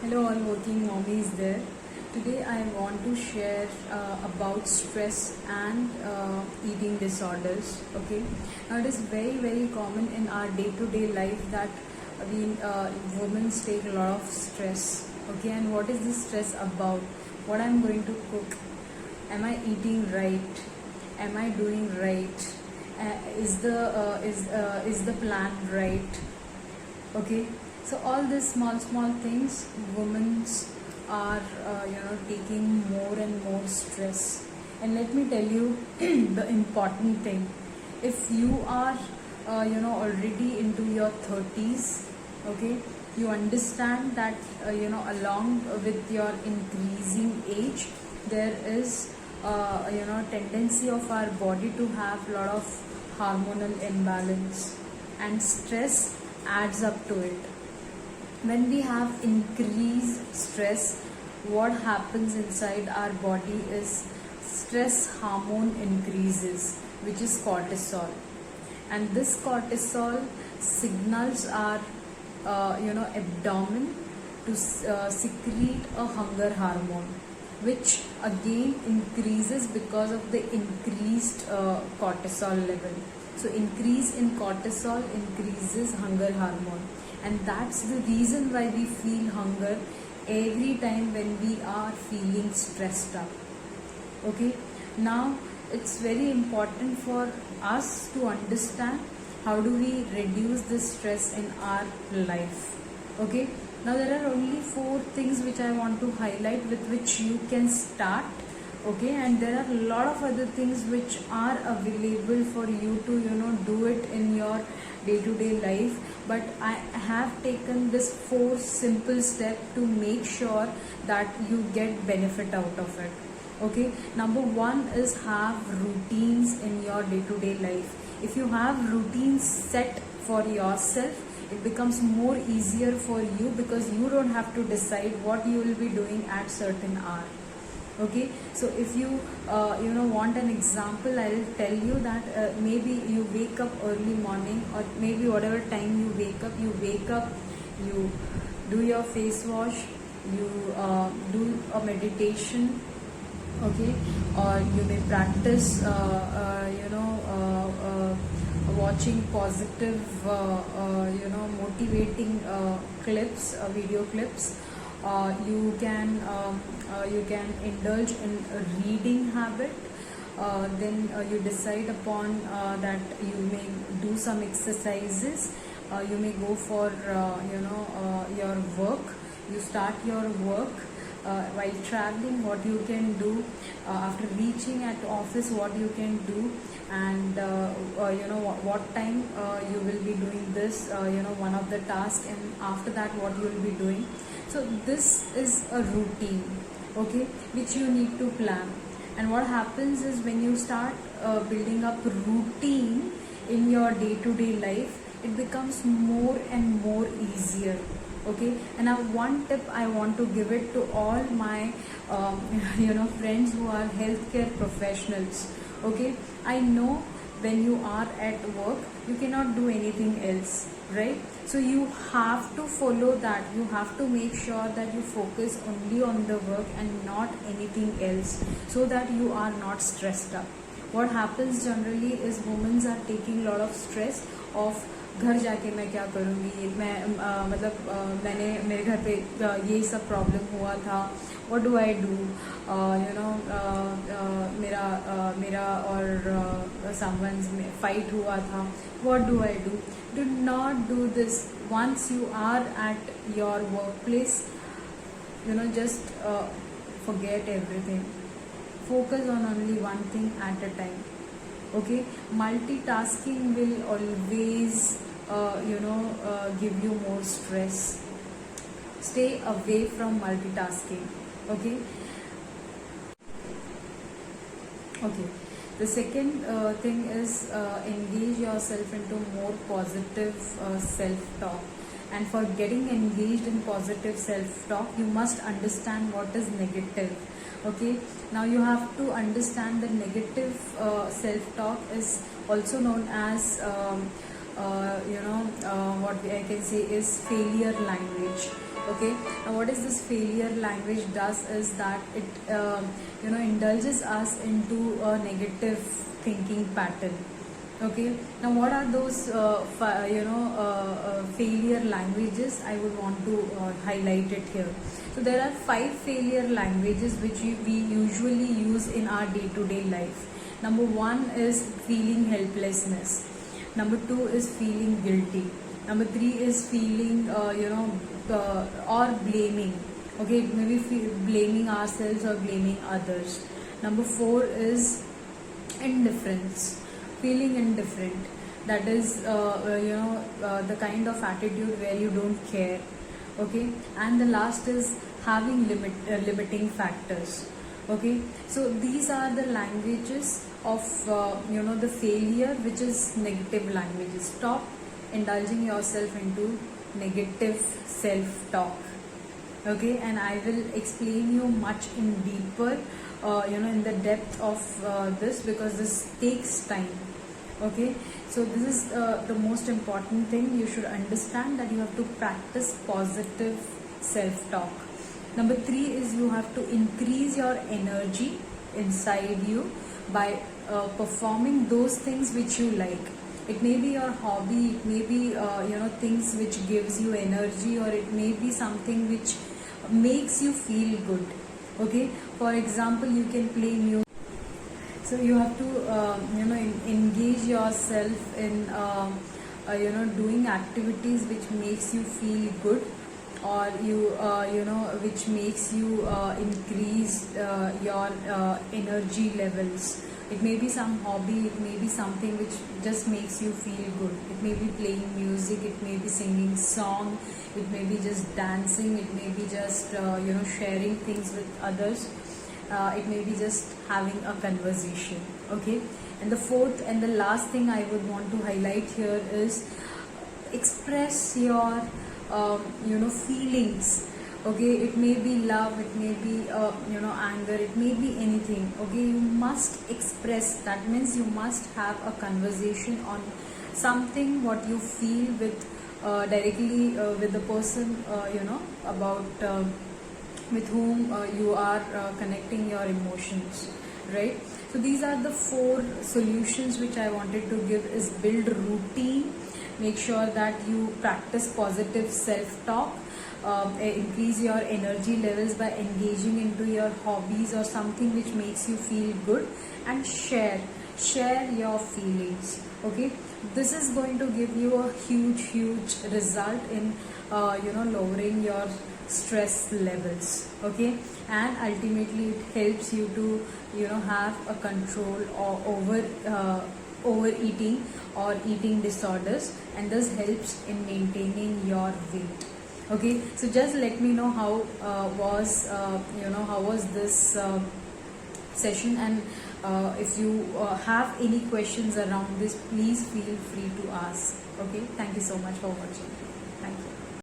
Hello, all working mommies there. Today, I want to share about stress and eating disorders. Okay, now it is very common in our day-to-day life that we women take a lot of stress. Okay, and what is this stress about? What I'm going to cook? Am I eating right? Am I doing right? Is the plan right? Okay, so all these small things women are taking more and more stress. And let me tell you the important thing, if you are already into your 30s, okay, you understand that along with your increasing age there is tendency of our body to have a lot of hormonal imbalance, and stress adds up to it. When we have increased stress, what happens inside our body is stress hormone increases, which is cortisol, and this cortisol signals our abdomen to secrete a hunger hormone, which again increases because of the increased cortisol level. So increase in cortisol increases hunger hormone, and that's the reason why we feel hunger every time when we are feeling stressed up. Okay, now it's very important for us to understand how do we reduce this stress in our life. Okay, now there are only 4 things which I want to highlight with which you can start. Okay, and there are a lot of other things which are available for you to do it in your day-to-day life, but I have taken this 4 simple steps to make sure that you get benefit out of it. Okay, number 1 is have routines in your day-to-day life. If you have routines set for yourself, it becomes more easier for you because you don't have to decide what you will be doing at certain hour. Okay, so if you want an example, I'll tell you that maybe you wake up early morning, or maybe whatever time you wake up, you do your face wash, you do a meditation. Okay, or you may practice watching positive motivating clips, video clips. You can indulge in a reading habit. Then you decide upon that you may do some exercises. You may go for your work. You start your work. While traveling, what you can do, after reaching at office, what you can do, and what time you will be doing this one of the tasks, and after that what you will be doing. So this is a routine, okay, which you need to plan. And what happens is when you start building up routine in your day-to-day life, it becomes more and more easier. Okay, and now one tip I want to give it to all my friends who are healthcare professionals. Okay, I know when you are at work you cannot do anything else, right? So you have to follow that. You have to make sure that you focus only on the work and not anything else, so that you are not stressed up. What happens generally is women are taking a lot of stress of घर जाके मैं क्या करूँगी, मैं मैंने मेरे घर पे ये सब प्रॉब्लम हुआ था, व्हाट डू आई डू, मेरा और समवन्स में फाइट हुआ था, what do I do not do this. Once you are at your work place, just forget everything. Focus on only one thing at a time. Okay, multitasking will always give you more stress. Stay away from multitasking. Okay, the second thing is engage yourself into more positive self-talk. And for getting engaged in positive self-talk, you must understand what is negative. Okay, now you have to understand that negative self-talk is also known as what I can say is failure language. Okay, now what is this failure language does is that it indulges us into a negative thinking pattern. Okay, now what are those failure languages? I would want to highlight it here. So there are 5 failure languages which we usually use in our day-to-day life. Number 1 is feeling helplessness. Number 2 is feeling guilty. Number 3 is feeling or blaming. Okay, maybe blaming ourselves or blaming others. Number 4 is indifference, feeling indifferent. That is the kind of attitude where you don't care. Okay, and the last is having limiting factors. Okay, so these are the languages of the failure, which is negative languages. Stop indulging yourself into negative self-talk. Okay, and I will explain you much in deeper in the depth of this, because this takes time. Okay, so this is the most important thing. You should understand that you have to practice positive self-talk. Number 3 is you have to increase your energy inside you by performing those things which you like. It may be your hobby, it may be things which gives you energy, or it may be something which makes you feel good. Okay, for example, you can play music. So you have to engage yourself in doing activities which makes you feel good, or which makes you increase your energy levels. It may be some hobby, it may be something which just makes you feel good. It may be playing music, it may be singing song, it may be just dancing, it may be just sharing things with others. It may be just having a conversation. Okay, and the fourth and the last thing I would want to highlight here is express your feelings. Okay, it may be love, it may be anger, it may be anything. Okay, you must express. That means you must have a conversation on something what you feel with directly with the person about with whom you are connecting your emotions, right? So these are the 4 solutions which I wanted to give. Is build routine, make sure that you practice positive self-talk, increase your energy levels by engaging into your hobbies or something which makes you feel good, and share your feelings. Okay, this is going to give you a huge result in lowering your stress levels. Okay, and ultimately it helps you to have a control or over overeating or eating disorders, and this helps in maintaining your weight. Okay, so just let me know how was this session, and if you have any questions around this, please feel free to ask. Okay, thank you so much for watching.